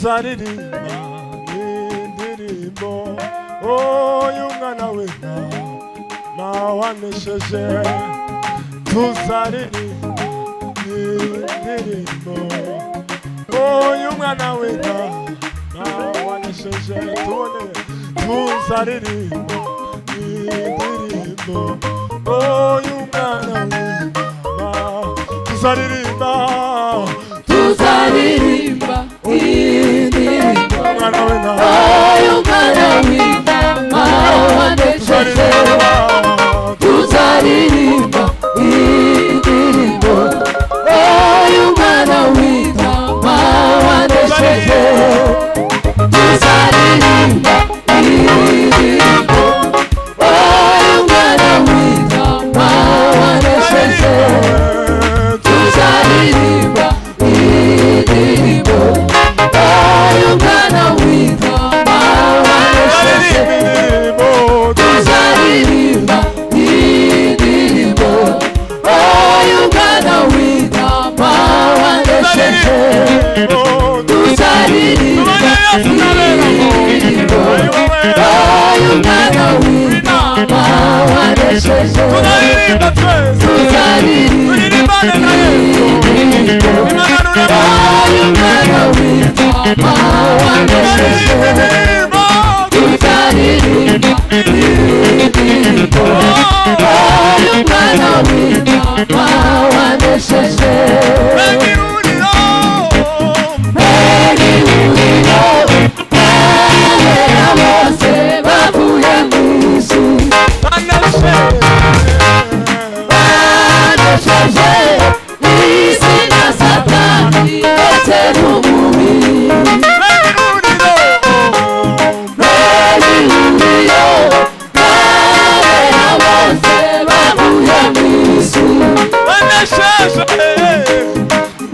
tuzaririmba indirimbo y'umwana w'intama wanesheje. Tuzaririmba indirimbo y'umwana w'intama wanesheje. Tubone tuzaririmba indirimbo y'umwana w'intama. Tuzaririmba indirimbo y'umwana w'intama wanesheje. Tuzaririmba indirimbo y'umwana w'intama wanesheje. Tuzaririmba indirimbo y'umwana w'intama wanesheje. Tuzaririmba indirimbo y'umwana w'intama wanesheje. Tuzaririmba indirimbo y'umwana w'intama wanesheje. Tuzaririmba indirimbo y'umwana w'intama wanesheje. Tuzaririmba indirimbo y'umwana w'intama wanesheje. Tuzaririmba indirimbo y'umwana w'intama wanesheje. Abera bose bavuye mu isi banesheje isi na Satani ndetse n'umubiri. Abera bose bavuye mu isi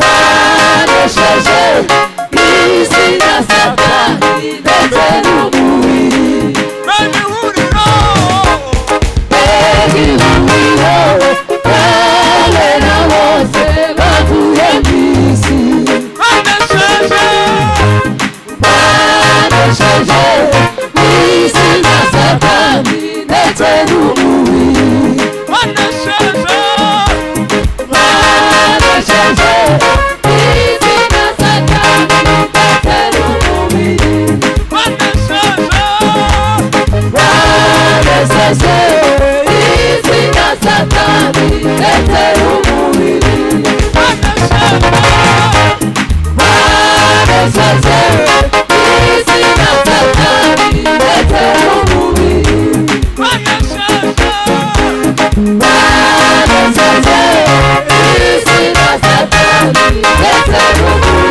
banesheje isi na Satani ndetse n'umubiri. Abera bose bavuye mu isi banesheje isi na Satani ndetse n'umubiri. Banesheje isi na Satani ndetse n'umubiri. Banesheje isi na Satani ndetse n'umubiri. Banesheje isi na Satani ndetse n'umubiri. Banesheje isi na Satani ndetse n'umubiri.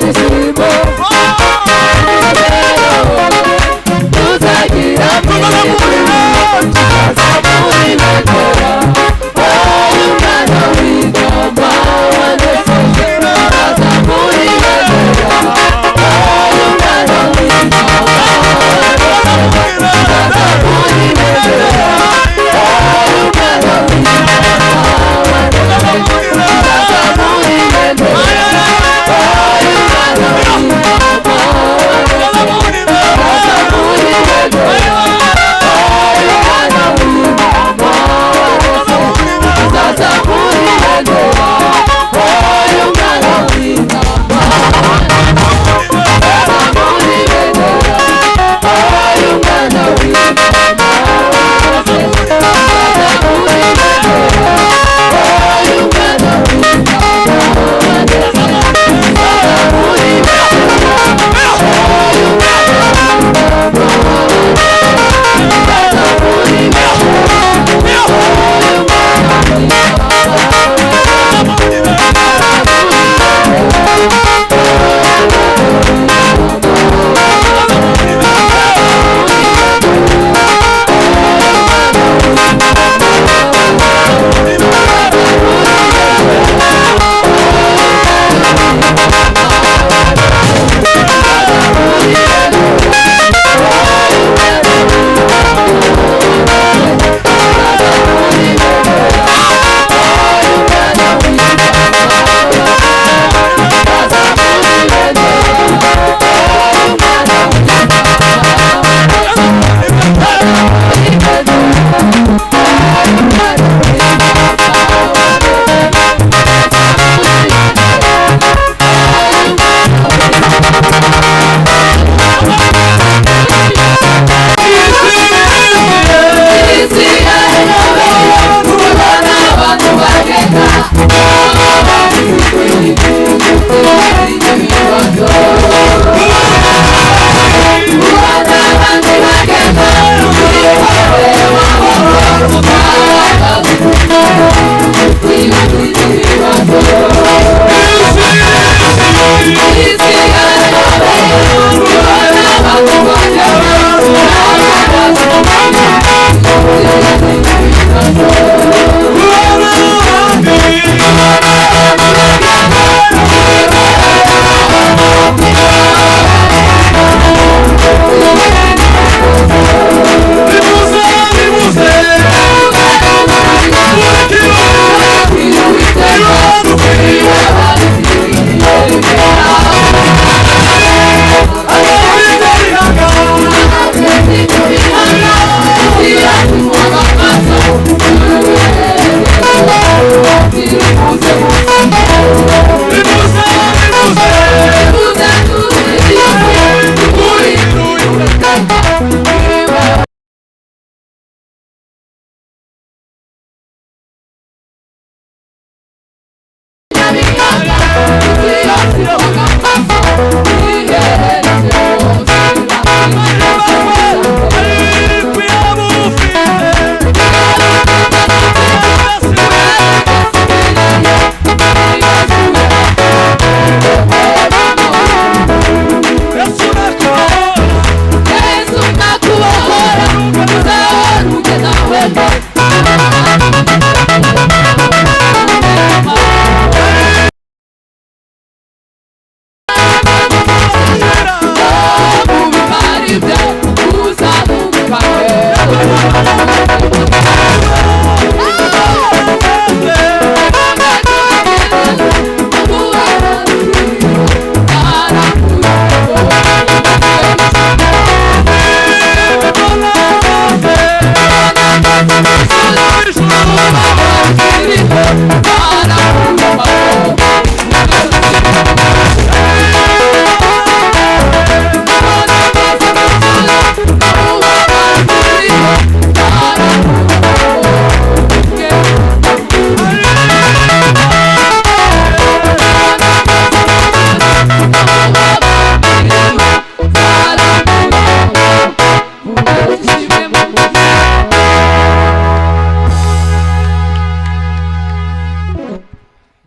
Thank you.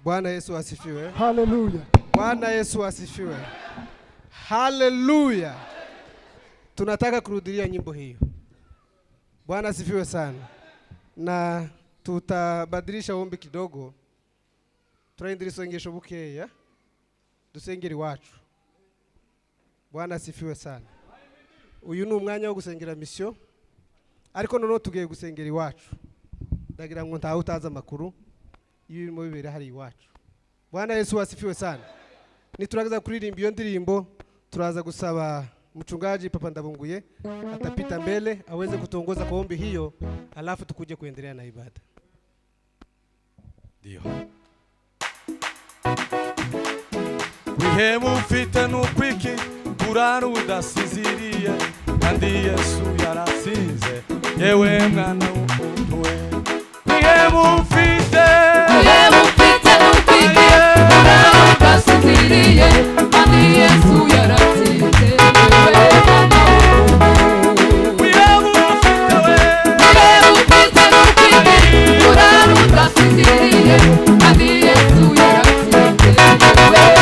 Bwana Yesu asifiwe. Haleluya. Bwana Yesu asifiwe. Haleluya. Tunataka kurudilia nyimbo hiyo. Bwana asifiwe sana. Na tutabadilisha ombi kidogo. Turaindira isengesho bukeya. Dusengera iwacu. Bwana asifiwe sana. Uyu ni umwanya wo gusengera mission. Ariko noneho tugiye gusengera iwacu. Ndagira ngo ntawe utaza amakuru y'ibirimo bibera hari iwacu. Bwana Yesu asifiwe sana. Nituraza kuririmba iyo ndirimbo, turaza gusaba mchungaji Papa Ndabunguye atapita mbele aweze kutongoza kwa ombi hiyo, alafu tukuje kuendelea na ibada. Ndio. Wihemu ufite n'ukwiki urara udasinziriye kandi Yesu yarasize yewe mwana w'umuntu we. Wihemu ufite n'ukwiki urara udasinziriye kandi Yesu yarasize yewe mwana w'umuntu. Wihemu ufite n'ukwiki urara udasinziriye kandi Yesu yarasize yewe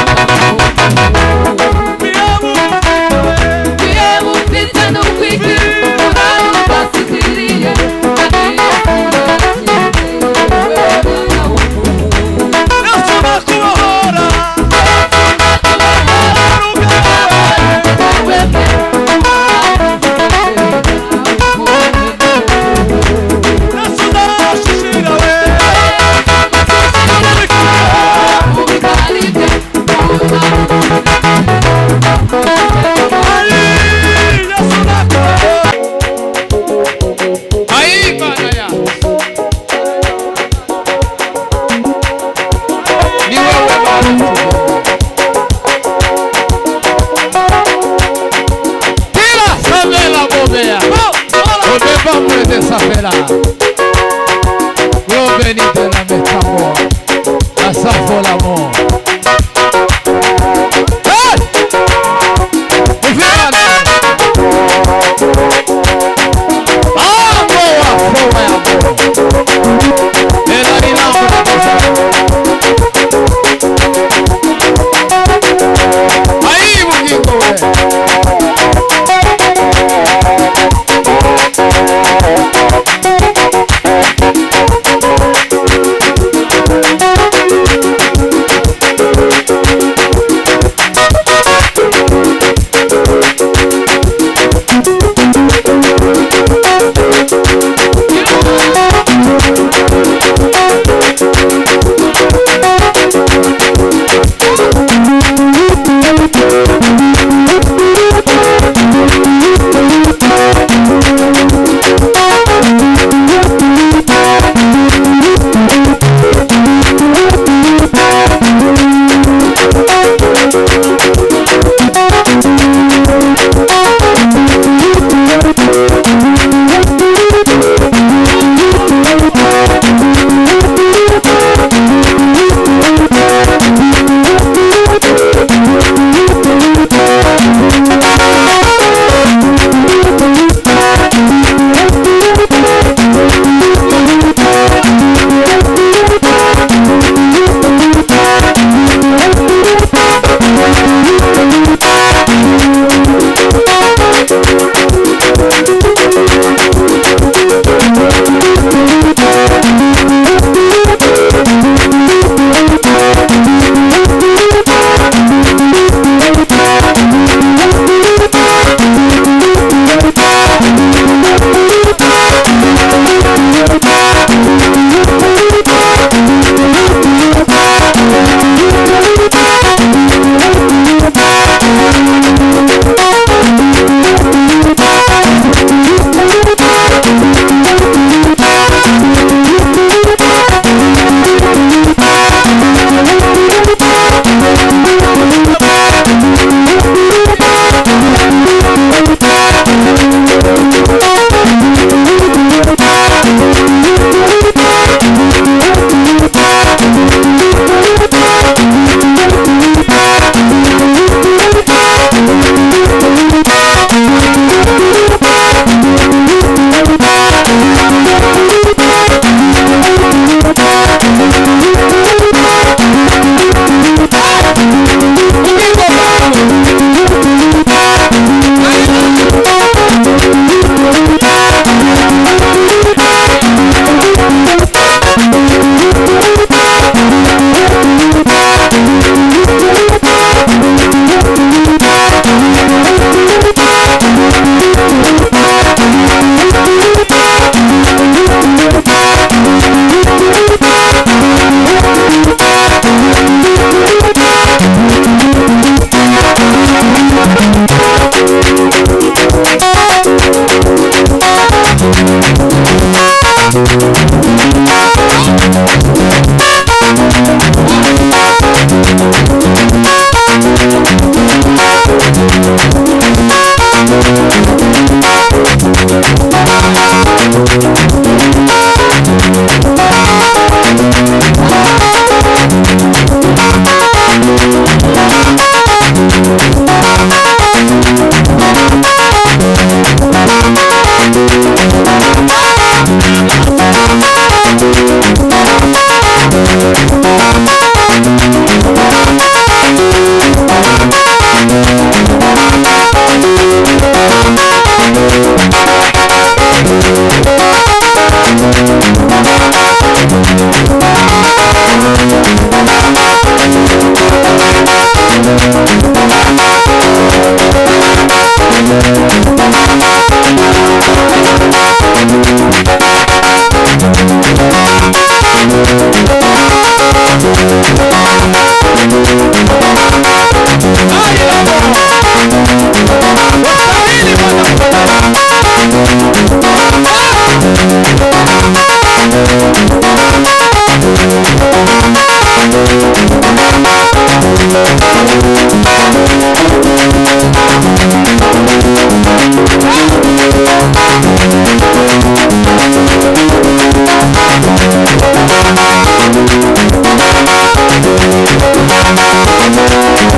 Thank